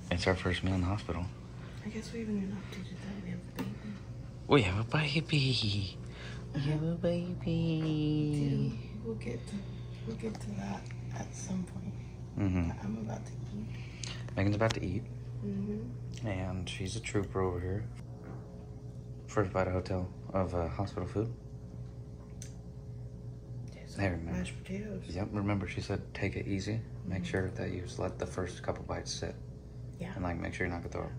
It's our first meal in the hospital. I guess we haven't even updated that we have a baby. We have a baby. We have a baby. We'll get to that at some point. Mm-hmm. I'm about to eat. Megan's about to eat. Mm-hmm. And she's a trooper over here. First bite of hospital food. Hey, remember. Mashed potatoes. Yep, remember she said take it easy. Make sure that you just let the first couple bites sit. Yeah. And like make sure you're not gonna throw up.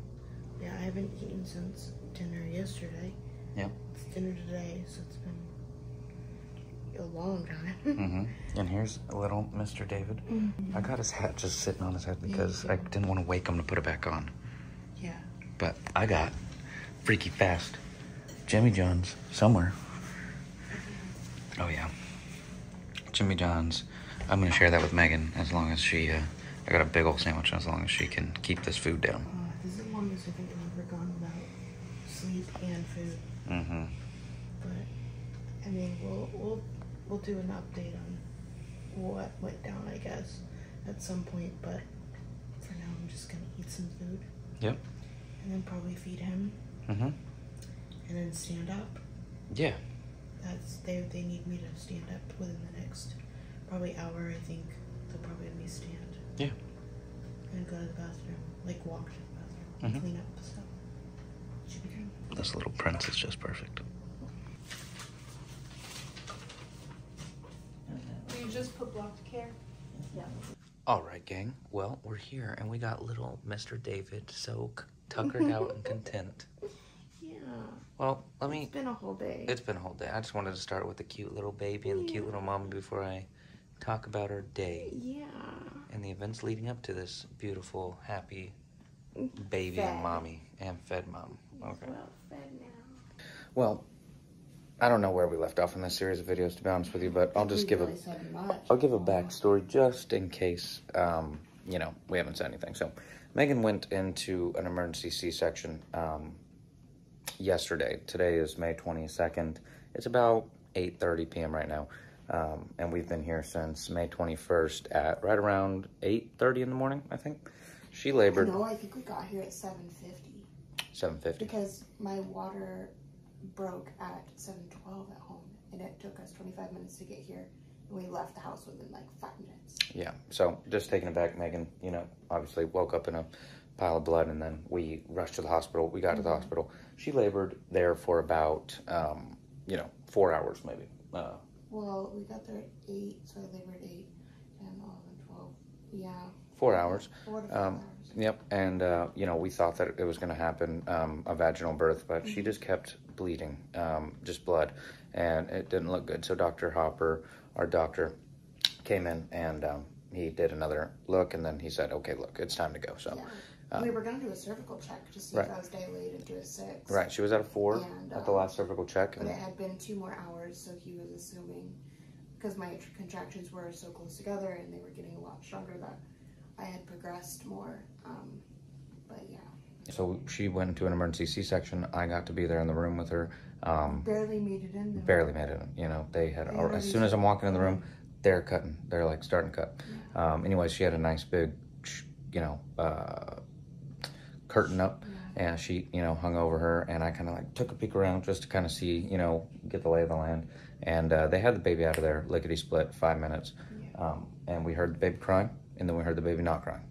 Yeah, I haven't eaten since dinner yesterday. Yep. It's dinner today, so it's been a long time. Mm-hmm. And here's a little Mr. David. Mm-hmm. I got his hat just sitting on his head because I didn't want to wake him to put it back on. Yeah. But I got freaky fast Jimmy John's somewhere. Oh yeah. Jimmy John's. I'm gonna share that with Megan as long as she, I got a big old sandwich as long as she can keep this food down. This is the longest I think I've ever gone without sleep and food. Mm-hmm. But, I mean, we'll do an update on what went down, I guess, at some point. But for now, I'm just gonna eat some food. Yep. And then probably feed him. Mm-hmm. And then stand up. Yeah. They need me to stand up within the next probably hour. I think they'll probably have me stand. Yeah. And go to the bathroom, like walk to the bathroom, Mm-hmm. clean up stuff. Should be good. This little prince is just perfect. You just put blocked care? Yeah. All right, gang. Well, we're here, and we got little Mr. David so tuckered out and content. Yeah. Well, It's been a whole day. It's been a whole day. I just wanted to start with the cute little baby and the cute little mommy before I talk about our day. Yeah. And the events leading up to this beautiful, happy baby and mommy and fed mom. Okay. Well fed now. Well, I don't know where we left off in this series of videos, to be honest with you, but I'll just give I'll give a backstory just in case, you know, we haven't said anything. So, Megan went into an emergency C-section yesterday. Today is May 22nd. It's about 8:30 p.m. right now, and we've been here since May 21st at right around 8:30 in the morning, I think. She labored. No, I think we got here at 7:50. 7:50. Because my water broke at 7:12 at home, and it took us 25 minutes to get here, and we left the house within like 5 minutes. Yeah, so just taking it back, Megan, you know, obviously woke up in a pile of blood, and then we rushed to the hospital. We got to the hospital. She labored there for about, 4 hours maybe. Well, we got there at 8, so I labored 8, 10, 11, 12. Yeah. 4 hours. 4 to 5 hours. Yep, and, we thought that it was going to happen, a vaginal birth, but she just kept bleeding, just blood, and it didn't look good. So Dr. Hopper, our doctor, came in, and he did another look, and then he said, okay, look, it's time to go. So we were going to do a cervical check to see if I was dilated to a 6. Right, she was at a 4 at the last cervical check. But it had been 2 more hours, so he was assuming, because my contractions were so close together and they were getting a lot stronger, that I had progressed more, but yeah. So she went into an emergency C-section. I got to be there in the room with her. Barely made it in. Barely made it in. You know, they had, as soon as I'm walking in the room, they're cutting. They're like starting to cut. Yeah. Anyways, she had a nice big, curtain up, and she, hung over her, and I kind of like took a peek around just to kind of see, get the lay of the land. And they had the baby out of there, lickety-split, 5 minutes. Yeah. And we heard the baby crying, and then we heard the baby not crying.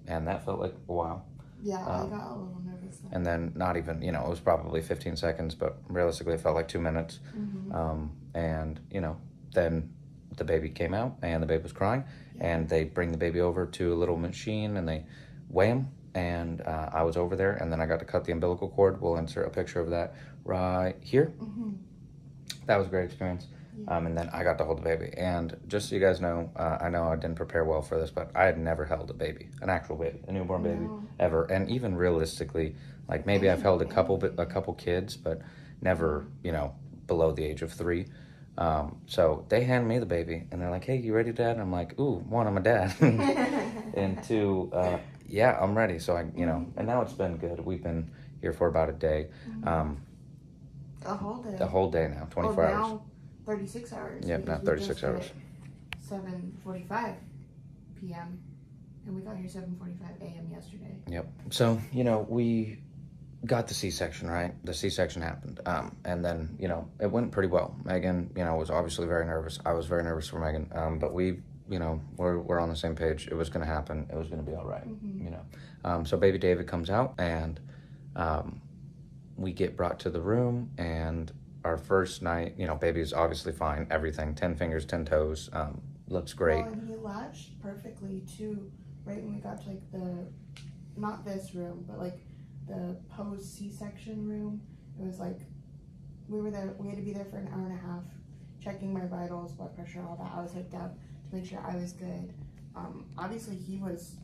And that felt like a while. Yeah, I got a little nervous then. And then not even, it was probably 15 seconds, but realistically it felt like 2 minutes. And, then the baby came out, and the baby was crying, and they bring the baby over to a little machine, and they weigh him, and I was over there, and then I got to cut the umbilical cord. We'll insert a picture of that right here. That was a great experience. And then I got to hold the baby. And just so you guys know, I know I didn't prepare well for this, but I had never held a baby, an actual baby, a newborn baby, ever. And even realistically, like maybe I've held a couple kids, but never, below the age of 3. So they hand me the baby, and they're like, "Hey, you ready, Dad?" And I'm like, "Ooh, 1, I'm a dad." And 2, yeah, I'm ready. So I, and now it's been good. We've been here for about a day. A whole day. The whole day now, 24 hours. Now 36 hours. Yep, now 36 hours. 7:45 p.m. And we got here 7:45 a.m. yesterday. Yep. So, you know, we got the C-section, right? The C-section happened. And then, you know, it went pretty well. Megan, you know, was obviously very nervous. I was very nervous for Megan. But we, you know, we're on the same page. It was going to happen. It was going to be all right, you know. So baby David comes out, and we get brought to the room, and our first night, you know, baby's obviously fine. Everything, 10 fingers, 10 toes, looks great. Well, and he latched perfectly, too, right when we got to, like, not this room, but, like, the post C-section room. It was like we had to be there for an hour and a half, checking my vitals, blood pressure, all that. I was hooked up to make sure I was good. Obviously he was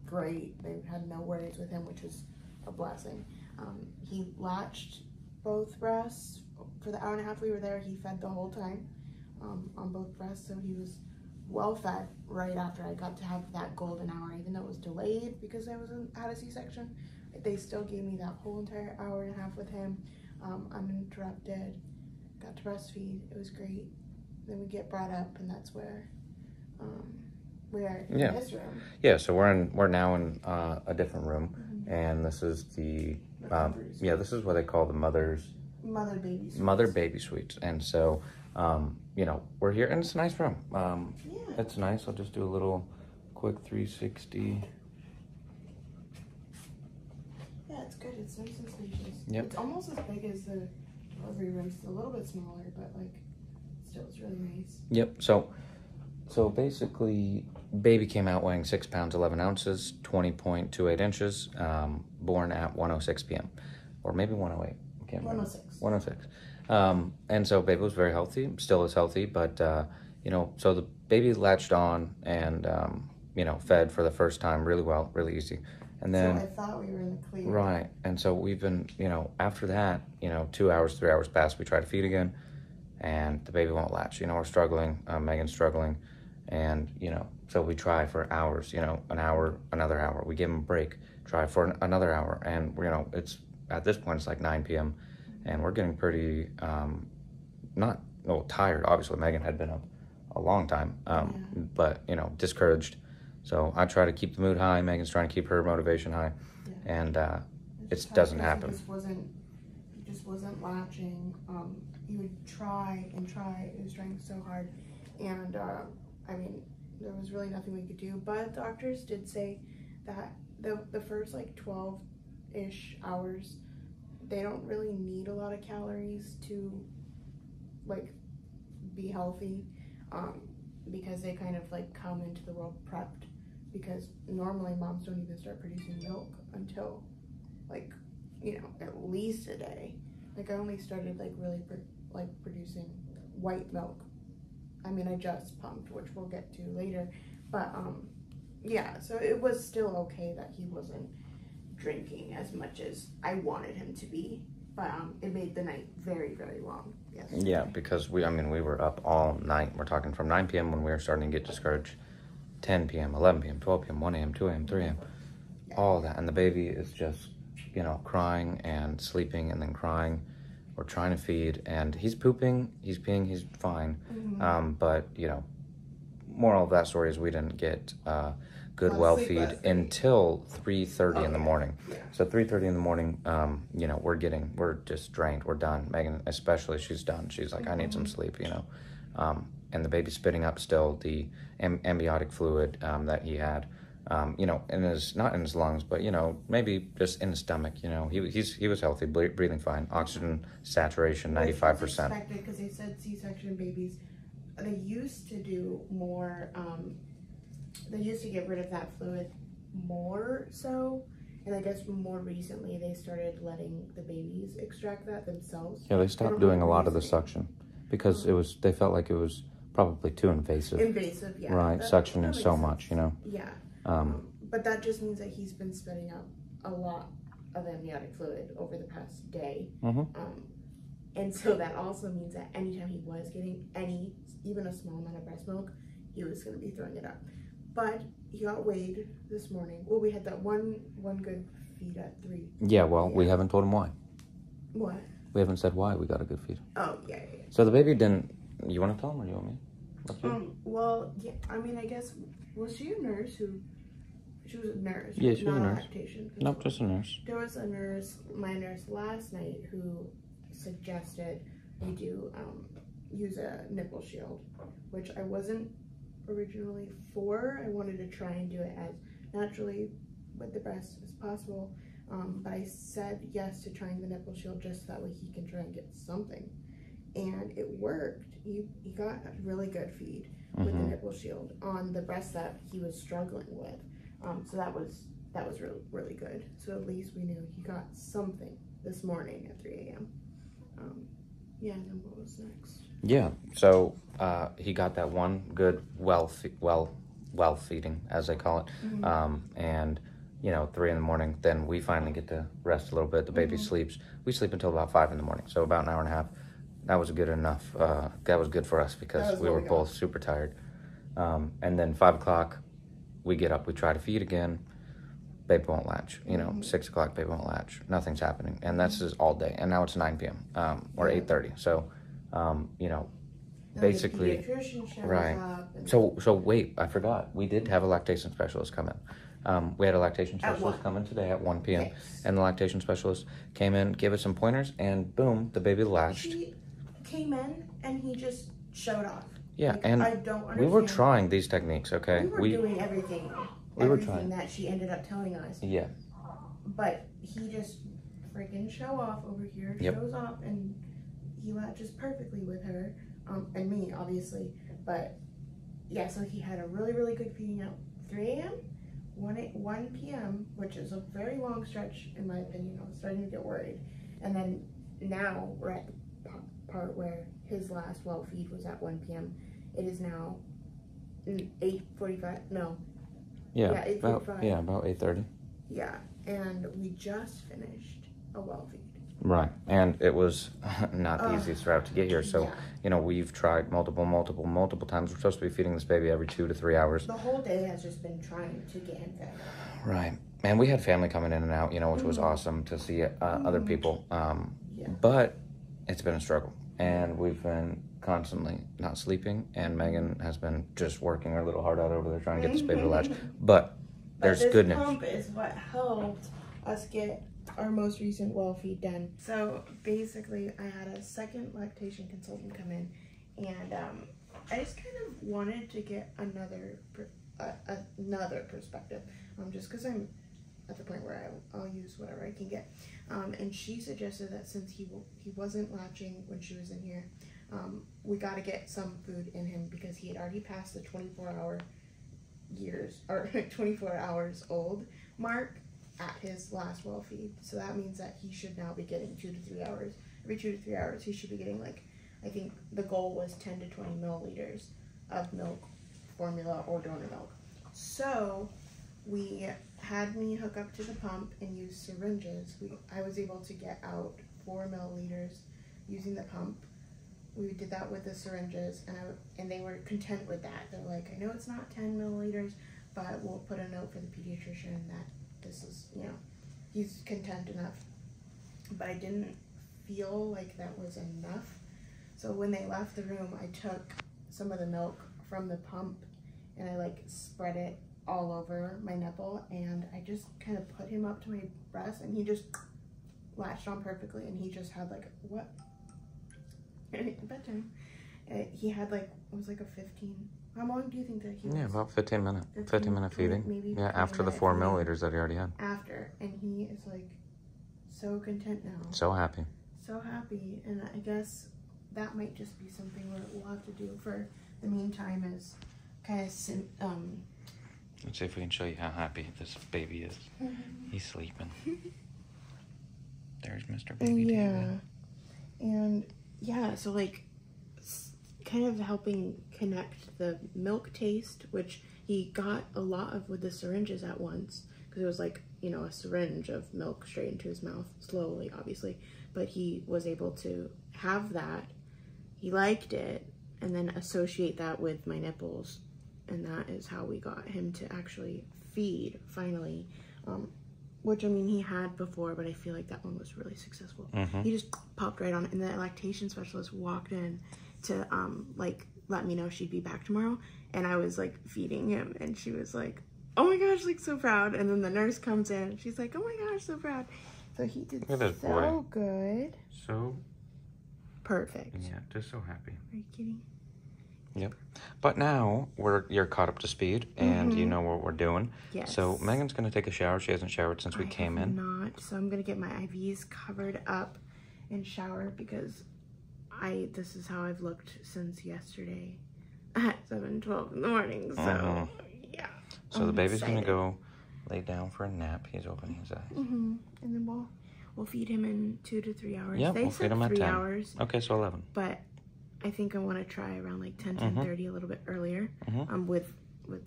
great. They had no worries with him, which was a blessing. He latched both breasts for the hour and a half we were there. He fed the whole time on both breasts, so he was well fed right after I got to have that golden hour, even though it was delayed because I had a C-section. They still gave me that whole entire hour and a half with him, uninterrupted. Got to breastfeed. It was great. Then we get brought up, and that's where we are in this room. Yeah. So we're now in a different room, and this is the this is what they call the mother baby suites. And so you know, we're here, and it's a nice room. It's nice. I'll just do a little quick 360. It's good. It's nice and spacious. Yep. It's almost as big as the delivery room. It's a little bit smaller, but like still, it's really nice. Yep. So basically, baby came out weighing 6 pounds 11 ounces, 20.28 inches, born at 1:06 p.m. or maybe 1:08. I can't remember. 1:06. 1:06. And so baby was very healthy, still is healthy, but you know, so the baby latched on and you know, fed for the first time really well, really easy. And then, so I thought we were in the clear. Right. And so we've been, you know, after that, you know, 2 hours, 3 hours pass, we try to feed again, and the baby won't latch. You know, we're struggling, Megan's struggling, and, you know, so we try for hours, you know, an hour, another hour. We give him a break, try for another hour, and, you know, it's, at this point, it's like 9 p.m., and we're getting pretty, tired. Obviously, Megan had been up a long time, but, you know, discouraged. So I try to keep the mood high. Megan's trying to keep her motivation high, and it doesn't happen. He just wasn't latching. He would try and try. He was trying so hard, and I mean, there was really nothing we could do. But doctors did say that the first like 12-ish hours, they don't really need a lot of calories to like be healthy, because they kind of like come into the world prepped. Because normally moms don't even start producing milk until like, you know, at least a day. Like I only started like really producing white milk. I mean, I just pumped, which we'll get to later. But yeah, so it was still okay that he wasn't drinking as much as I wanted him to be. But it made the night very, very long. Yes. Yeah, because we were up all night. We're talking from 9 p.m. when we were starting to get discouraged, 10 p.m., 11 p.m., 12 p.m., 1 a.m., 2 a.m., 3 a.m., all that. And the baby is just, you know, crying and sleeping and then crying. We're trying to feed, and he's pooping, he's peeing, he's fine. But, you know, moral of that story is we didn't get good well feed until 3:30 in the morning. Yeah. So 3:30 in the morning, you know, we're just drained. We're done. Megan, especially, she's done. She's like, I need some sleep, you know. And the baby's spitting up still the amniotic fluid that he had, you know, not in his lungs, but, you know, maybe just in his stomach. You know, he was healthy, breathing fine. Oxygen saturation 95%. Expected, because they said C-section babies, they used to do more. They used to get rid of that fluid more so, and I guess more recently they started letting the babies extract that themselves. Yeah, they stopped doing a lot of the suction because they felt like it was probably too invasive. Invasive, yeah. Right, suctioning so much, you know. Yeah. But that just means that he's been spitting out a lot of amniotic fluid over the past day. And so that also means that anytime he was getting even a small amount of breast milk, he was going to be throwing it up. But he got weighed this morning. Well, we had that one good feed at 3. Yeah, well, we haven't told him why. What? We haven't said why we got a good feed. Oh, yeah. So the baby didn't... You want to tell him or you want me? Well, yeah, I mean, I guess... Was she a nurse who She was a nurse. Yeah, she was a not nurse. lactation Nope, just a nurse. There was a nurse, my nurse last night, who suggested we do use a nipple shield, which I wasn't originally for. I wanted to try and do it as naturally with the breast as possible, but I said yes to trying the nipple shield just so that way he can try and get something, and it worked. He got a really good feed with the nipple shield on the breast that he was struggling with, so that was really, really good. So at least we knew he got something this morning at 3 a.m. Yeah, and then what was next? Yeah, so he got that one good well feeding, as they call it, and 3 in the morning. Then we finally get to rest a little bit. The baby sleeps. We sleep until about 5 in the morning, so about an hour and a half. That was good enough. That was good for us because we were both super tired. And then 5 o'clock, we get up. We try to feed again. Baby won't latch. 6 o'clock, baby won't latch. Nothing's happening, and that's just all day. And now it's 9 p.m. Or 8:30. So, basically, the pediatrician shows right. up and So wait, I forgot. We did have a lactation specialist come in. We had a lactation specialist come in today at 1 p.m. Yes. And the lactation specialist came in, gave us some pointers, and boom, the baby latched. He came in and he just showed off. Yeah, Like, and I don't understand. we were trying these techniques, okay? We were doing everything. We were everything trying. that she ended up telling us. Yeah. But he just freaking show off over here, Yep. shows off, and he latches perfectly with her, and me, obviously. But yeah, so he had a really, really good feeding at 3 a.m., 1 p.m., which is a very long stretch, in my opinion. I was starting to get worried. And then now we're at the part where his last well feed was at 1 p.m. It is now 8:45. No. Yeah, 8:45. about 8:30. Yeah, and we just finished a well feed. Right, and it was not the easiest route to get here. So, Yeah. We've tried multiple times. We're supposed to be feeding this baby every 2 to 3 hours. The whole day has just been trying to get him fed. Right, and we had family coming in and out, which was awesome to see other people. But it's been a struggle, and we've been constantly not sleeping, and Megan has been just working her little heart out over there trying to get this baby to latch. But there's good news. This pump is what helped us get our most recent well feed done. So basically, I had a second lactation consultant come in, and I just kind of wanted to get another perspective, just because I'm at the point where I'll use whatever I can get. And she suggested that since he wasn't latching when she was in here, we got to get some food in him because he had already passed the 24 hours old mark at his last well feed. So that means that he should now be getting 2 to 3 hours. Every 2 to 3 hours, he should be getting, I think the goal was 10 to 20 milliliters of milk, formula, or donor milk. So we had me hook up to the pump and use syringes. I was able to get out 4 milliliters using the pump. We did that with the syringes, and they were content with that. They're like, I know it's not 10 milliliters, but we'll put a note for the pediatrician that this is, he's content enough. But I didn't feel like that was enough. So when they left the room, I took some of the milk from the pump and I spread it all over my nipple, and I just kind of put him up to my breast, and he just latched on perfectly, and he just had what? Bedtime. He had it was a 15. How long do you think that he was? Yeah, about 15 minutes. 15 minute feeding. Maybe after the 4 milliliters that he already had. After, and he is so content now. So happy. So happy, and I guess that might just be something we'll have to do for the meantime, is kind of Let's see if we can show you how happy this baby is. He's sleeping. There's Mr. Baby David. And so kind of helping connect the milk taste, which he got a lot of with the syringes at once, because it was a syringe of milk straight into his mouth, slowly, obviously, but he was able to have that. He liked it, and then associate that with my nipples, and that is how we got him to actually feed, finally, which, he had before, but I feel like that one was really successful. He just popped right on, and the lactation specialist walked in to, let me know she'd be back tomorrow, and I was, feeding him, and she was like, oh my gosh, like so proud. And then the nurse comes in. She's like, oh my gosh, so proud. So he did Look at this so boy. good. So Perfect. yeah, just so happy. Are you kidding? Yep. But now you're caught up to speed and you know what we're doing. Yes. So Megan's gonna take a shower. She hasn't showered since we came in. Not. So I'm gonna get my IVs covered up and shower because this is how I've looked since yesterday at 7:12 in the morning. So yeah. So the baby's gonna go lay down for a nap. He's opening his eyes. And then we'll feed him in 2 to 3 hours. Yeah, They we'll said feed him at 3 10. hours. Okay, so 11. But I think I want to try around like 10:30, a little bit earlier. With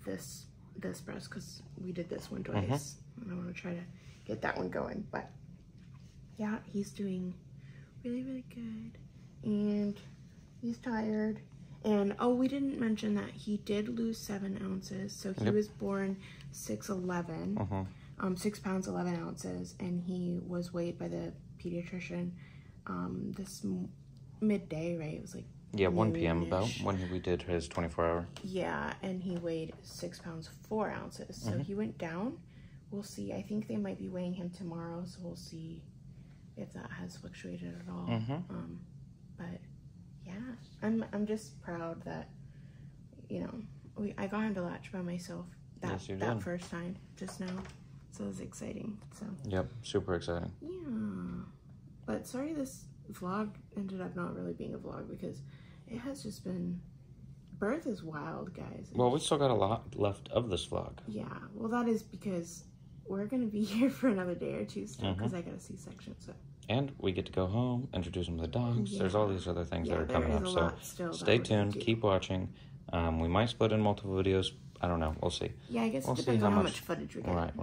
this breast because we did this one twice, and I want to try to get that one going. But yeah, he's doing really, really good, and he's tired. And oh, we didn't mention that he did lose 7 ounces. So he was born 6'11", 6 pounds 11 ounces, and he was weighed by the pediatrician this midday, right? It was like 1 p.m. about when we did his 24-hour. Yeah, and he weighed 6 pounds 4 ounces. So he went down. We'll see. I think they might be weighing him tomorrow, so we'll see if that has fluctuated at all. But yeah, I'm just proud that, you know, I got him to latch by myself that first time just now. So it was exciting. So yep, super exciting. Yeah. But sorry this vlog ended up not really being a vlog because it has just been, birth is wild, guys. Well, we still got a lot left of this vlog. Yeah, well that is because we're gonna be here for another day or two still because I got a C-section. So and we get to go home, introduce them to the dogs. There's all these other things that are coming up, so stay tuned, keep watching. We might split in multiple videos. I don't know, we'll see. Yeah, I guess it depends on how much footage we get. Right.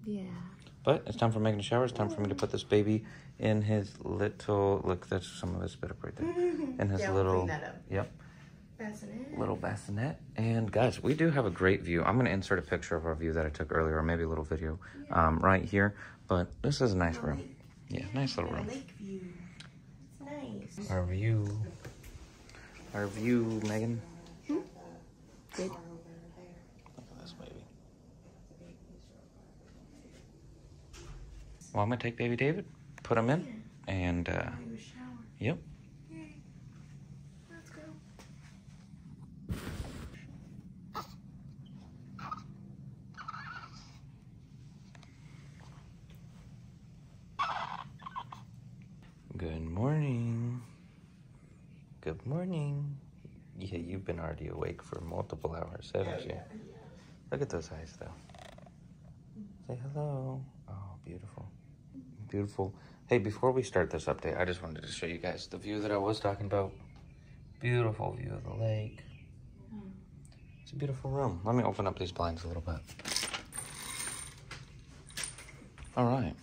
Yeah. But it's time for Megan to shower. It's time for me to put this baby in his little, look, that's some of his spit up right there. In his little, we'll clean that up. Yep. Bassinet. Little bassinet. And guys, we do have a great view. I'm going to insert a picture of our view that I took earlier, or maybe a little video right here. But this is a nice room. Yeah, nice little room. Lake view. It's nice. Our view. Our view, Megan. Good. Look at this baby. Well, I'm going to take baby David, put him in, and, yep. Let's go. Good morning. Good morning. Yeah, you've been already awake for multiple hours, haven't you? Look at those eyes, though. Say hello. Oh, beautiful. Beautiful. Hey, before we start this update, I just wanted to show you guys the view that I was talking about. Beautiful view of the lake. It's a beautiful room. Let me open up these blinds a little bit. All right.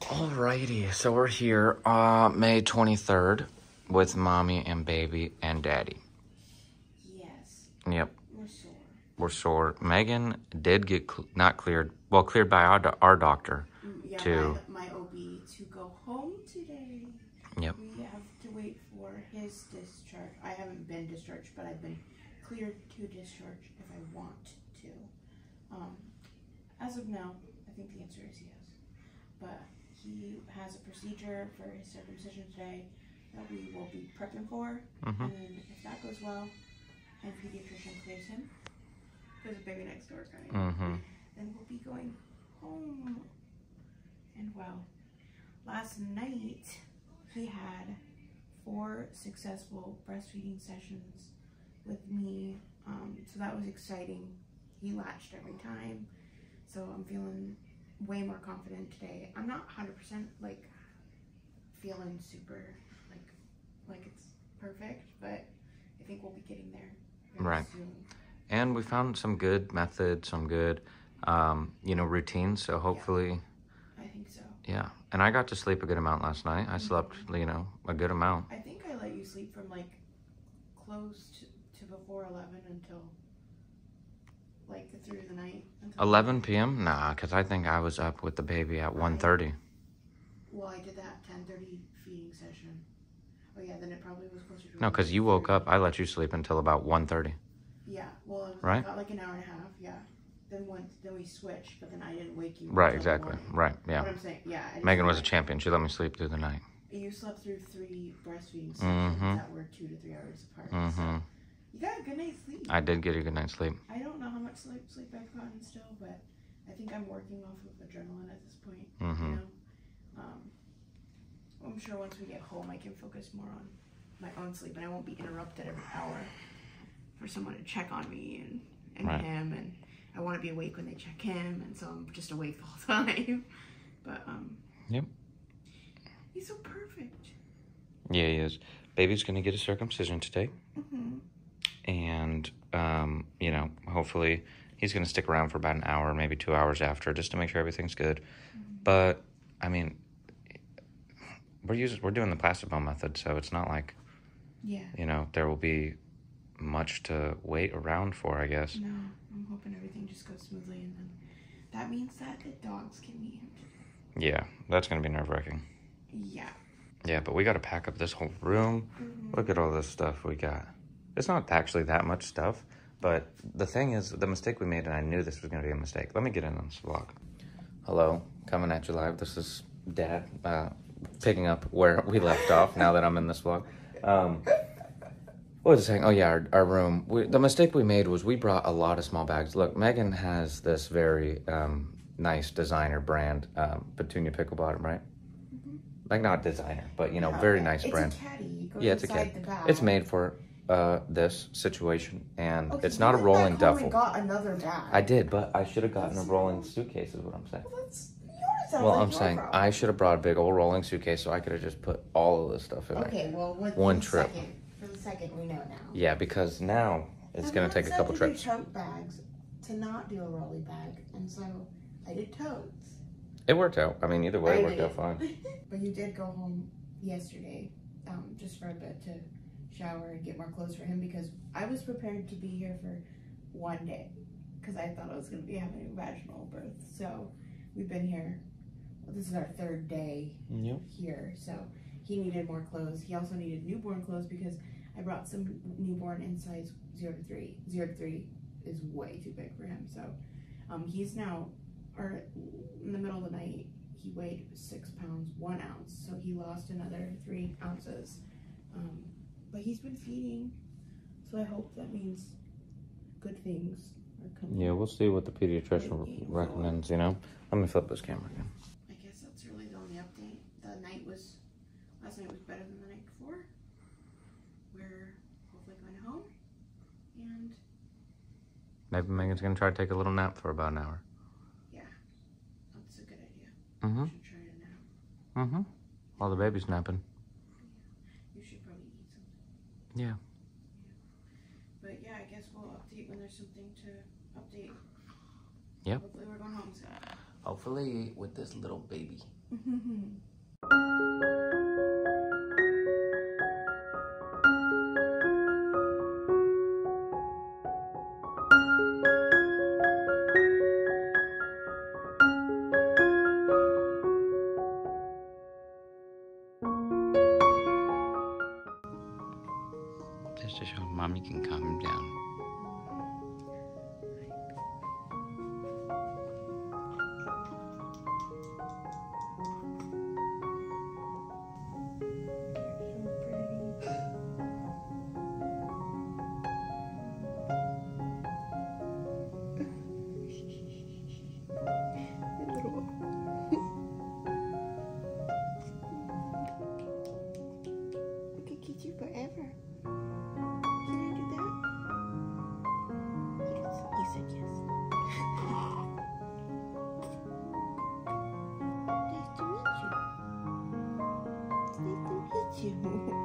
Alrighty, so we're here May 23rd with mommy and baby and daddy. Yes. Yep. We're sore. We're sore. Megan did get not cleared, well, cleared by our doctor. Yeah, to my OB to go home today. Yep. We have to wait for his discharge. I haven't been discharged, but I've been cleared to discharge if I want to. As of now, I think the answer is yes. But he has a procedure for his circumcision today that we will be prepping for. And then if that goes well and pediatrician clears him, there's a baby next door crying, then we'll be going home. And well, last night he had 4 successful breastfeeding sessions with me, so that was exciting. He latched every time, so I'm feeling way more confident today. I'm not 100% like feeling super like it's perfect, but I think we'll be getting there very soon. And we found some good methods, some good routines, so hopefully I think so. Yeah, and I got to sleep a good amount last night. I slept, a good amount. I think I let you sleep from like close to before 11 until like through the night. 11 p.m.? Nah, because I think I was up with the baby at 1:30. Well, I did that 10:30 feeding session. Oh yeah, then it probably was closer to. No, because you woke up. I let you sleep until about 1:30. Yeah, well, Right? I got like an hour and a half. Yeah. Then we switched, but then I didn't wake you. Right, until exactly. morning. Right, yeah. What I'm saying, yeah. Megan was a champion. She let me sleep through the night. You slept through 3 breastfeeding sessions that were 2 to 3 hours apart. So you got a good night's sleep. I did get a good night's sleep. I don't know how much sleep I've gotten still, but I think I'm working off of adrenaline at this point. You know, I'm sure once we get home, I can focus more on my own sleep, and I won't be interrupted every hour for someone to check on me and Right. him, and I want to be awake when they check him, and so I'm just awake the whole time. But Yep. he's so perfect. Yeah, he is. Baby's gonna get a circumcision today, and you know, hopefully he's gonna stick around for about an hour, maybe 2 hours after, just to make sure everything's good. But I mean, we're doing the plastic bone method, so it's not like you know there will be much to wait around for, I guess. No, I'm hoping everything just goes smoothly, and then that means that the dogs can meet him. Yeah, that's gonna be nerve-wracking. Yeah. Yeah, but we got to pack up this whole room. Look at all this stuff we got. It's not actually that much stuff, but the thing is, the mistake we made, and I knew this was going to be a mistake. Let me get in on this vlog. Hello, coming at you live. This is Dad, picking up where we left off now that I'm in this vlog. What was I saying? Oh, yeah, our room. The mistake we made was we brought a lot of small bags. Look, Megan has this very nice designer brand, Petunia Pickle Bottom, right? Like, not designer, but, you know, very nice brand. It's a caddy. It goes Yeah, it's a inside caddy. the bag. It's made for this situation, and Okay, it's not a you rolling went back home duffel. and got another bag. I did, but I should have gotten a rolling suitcase is what I'm saying. Well, that's yours. Sounds Well, like I'm your saying problem. I should have brought a big old rolling suitcase so I could have just put all of this stuff in there. Okay, well, One trip. For the second, we know now. Yeah, because now it's going to take a couple trips. I tote bags to not do a rolly bag, and so I did totes. It worked out. I mean, either way, it worked out fine. But you did go home yesterday, just for a bit to shower and get more clothes for him, because I was prepared to be here for one day, because I thought I was going to be having a vaginal birth. So we've been here. Well, this is our 3rd day here, so he needed more clothes. He also needed newborn clothes because I brought some newborn in size 0 to 3. 0 to 3 is way too big for him. So he's now, or in the middle of the night, he weighed 6 pounds, 1 ounce. So he lost another 3 ounces. But he's been feeding, so I hope that means good things are coming. Yeah, we'll see what the pediatrician recommends, you know? Let me flip this camera again. I guess that's really the only update. Last night was better than the night before. We're hopefully going home, and Maybe Megan's going to try to take a little nap for about an hour. yeah, that's a good idea. Mm-hmm. You should try it now. Mm-hmm. While the baby's napping. You should probably eat something. Yeah. But yeah, I guess we'll update when there's something to update. Yep. Hopefully we're going home soon. Hopefully with this little baby. Just to show Mommy can calm him down. I could kiss you forever. Can I do that? Yes, you said yes. Nice to meet you. Nice to meet you.